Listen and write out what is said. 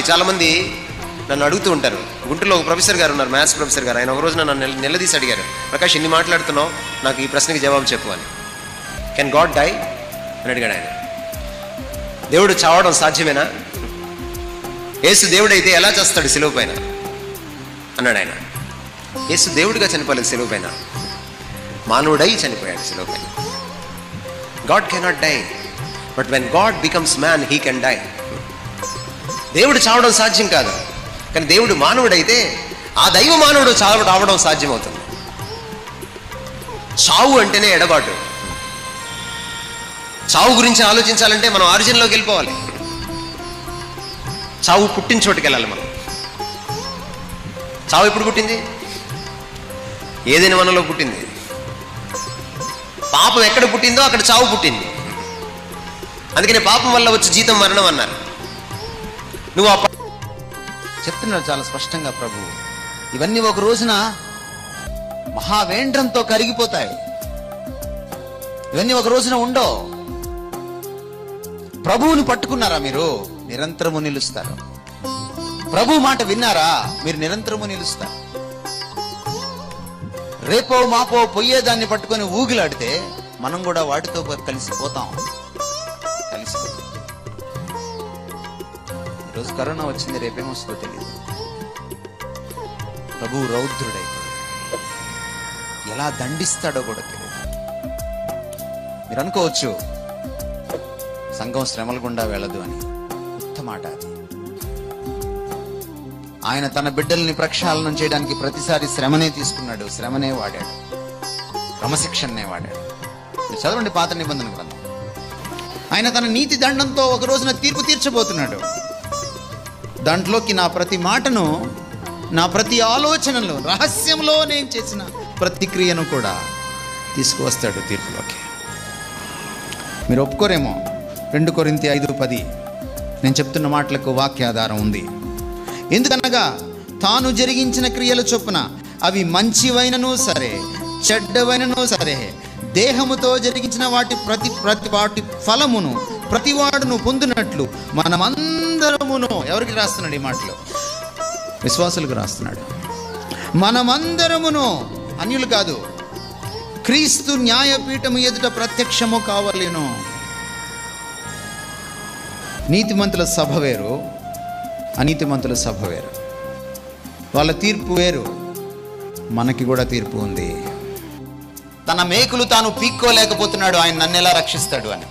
చాలామంది నన్ను అడుగుతూ ఉంటారు. గుంటూరులో ఒక ప్రొఫెసర్ గారు ఉన్నారు, మ్యాథ్స్ ప్రొఫెసర్ గారు. ఆయన ఒక రోజు నన్ను నిలదీసి అడిగారు, ప్రకాష్ ఎన్ని మాట్లాడుతున్నావు, నాకు ఈ ప్రశ్నకి జవాబు చెప్పు అని. కెన్ గాడ్ డై అని అడిగాడు ఆయన. దేవుడు చావడం సాధ్యమేనా? యేసు దేవుడైతే ఎలా చేస్తాడు సిలువ పైన అన్నాడు ఆయన. యేసు దేవుడిగా చనిపోలేదు సిలువ పైన, మానవుడై చనిపోయాడు సిలువ పైన. God cannot die, but when God becomes man he can die. దేవుడు చావడం సాధ్యం కాదు, కానీ దేవుడు మానవుడైతే ఆ దైవ మానవుడు రావడం సాధ్యమవుతుంది. చావు అంటేనే ఎడబాటు. చావు గురించి ఆలోచించాలంటే మనం ఆరిజిన్లోకి వెళ్ళిపోవాలి. చావు పుట్టిన చోటుకి వెళ్ళాలి మనం. చావు ఎప్పుడు పుట్టింది? ఏదైనా వనంలో పుట్టింది. పాపం ఎక్కడ పుట్టిందో అక్కడ చావు పుట్టింది. అందుకనే పాపం వల్ల వచ్చి జీతం మరణం అన్నారు. నువ్వు చెప్తున్నాడు చాలా స్పష్టంగా ప్రభు. ఇవన్నీ ఒక రోజున మహావేంద్రంతో కరిగిపోతాయి. ఇవన్నీ ఒక రోజున ఉండవు. ప్రభువుని పట్టుకున్నారా మీరు, నిరంతరము నిలుస్తారు. ప్రభు మాట విన్నారా, మీరు నిరంతరము నిలుస్తారు. రేపో మాపో పొయ్యేదాన్ని పట్టుకొని ఊగిలాడితే మనం కూడా వాటితో కలిసిపోతాం. ఈరోజు కరోనా వచ్చింది, రేపేమొస్తుందో తెలియదు. ప్రభు రౌద్రుడైతే ఎలా దండిస్తాడో కూడా తెలియదు. మీరు అనుకోవచ్చు సంఘం శ్రమల గుండా వెళ్ళదు అని. కొత్త మాట అది. ఆయన తన బిడ్డల్ని ప్రక్షాళనం చేయడానికి ప్రతిసారి శ్రమనే తీసుకున్నాడు, శ్రమనే వాడాడు, క్రమశిక్షణనే వాడాడు. చదవండి పాత నిబంధన గ్రంథం. ఆయన తన నీతి దండంతో ఒక రోజున తీర్పు తీర్చబోతున్నాడు. దాంట్లోకి నా ప్రతి మాటను, నా ప్రతి ఆలోచనలో, రహస్యంలో నేను చేసిన ప్రతిక్రియను కూడా తీసుకువస్తాడు తీర్పులోకి. మీరు ఒప్పుకోరేమో. 2 కొరింథీ 5:10 నేను చెప్తున్న మాటలకు వాక్యాధారం ఉంది. ఎందుకనగా తాను జరిగించిన క్రియల చొప్పున అవి మంచివైనను సరే చెడ్డవైనను సరే దేహముతో జరిగించిన వాటి ఫలమును ప్రతివాడును పొందినట్లు మనమందరమును. ఎవరికి రాస్తున్నాడు ఈ మాటలు? విశ్వాసులకు రాస్తున్నాడు. మనమందరమును, అన్యులు కాదు, క్రీస్తు న్యాయపీఠము ఎదుట ప్రత్యక్షము కావలేను. నీతిమంతుల సభ వేరు, అనీతిమంతుల సభ వేరు. వాళ్ళ తీర్పు వేరు, మనకి కూడా తీర్పు ఉంది. తన మేకులు తాను పీక్కోలేకపోతున్నాడు, ఆయన నన్ను ఎలా రక్షిస్తాడు అని.